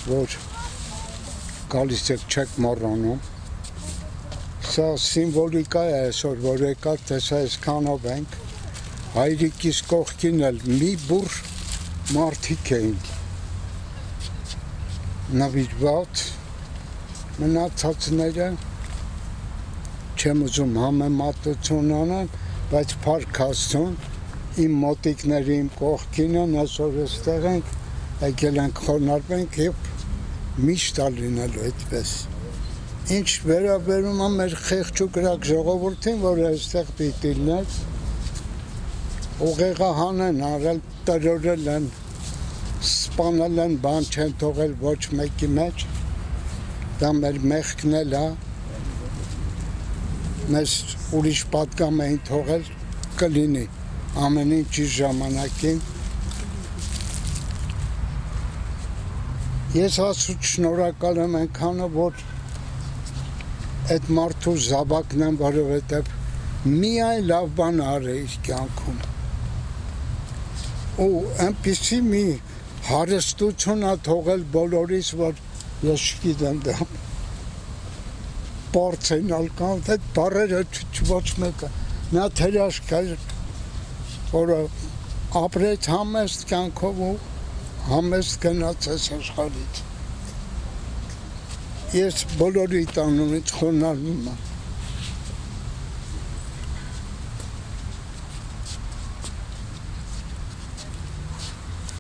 որ գալիս եք չեք մոռանում։ Սա սիմվոլիկա է այսօր, որ եկար, տեսա այսքանով ենք, հայրիկիս կողքին էլ մի բուռ մարդիկ էին նվիրված, մնացածները չեմ ուզում համեմատություն անեմ, բայց փառք Աստծուն, իմ մոտիկները իմ կողքին են, այսօր այստեղ ենք, եկել ենք խոնարհվենք եւ միշտ լինելու այդպես։ Ինչ վերաբերում է մեր խեղճ ու կրակ ժողովրդին, որ այստեղ պիտի լիներ, ուղեղահան են արել, տրորել են, սպանել են, բան չեն թողել ոչ մեկի մեջ, դա մեր մեղքն էլ է, մեզ ուրիշ պատկամ էին թողել, կլինի ամեն ինչ իր ժամանակին։ Ես Աստծուց շնորհակալ եմ այնքանը, որ այդ մարդու զավակն եմ, որովհետև միայն լավ բան արել իր կյանքում։ Ու այնպիսի մի հարստություն ա թողել բոլորիս, որ ես չգիտեմ դա պարծենալ կամ այդ բառերը ոչ մեկը։ Նա թերաշք էր, որը ապրեց համեստ կյանքով ու համեստ գնաց այս աշխարհից։ Ես բոլորի տանումից խոնարհվում եմ։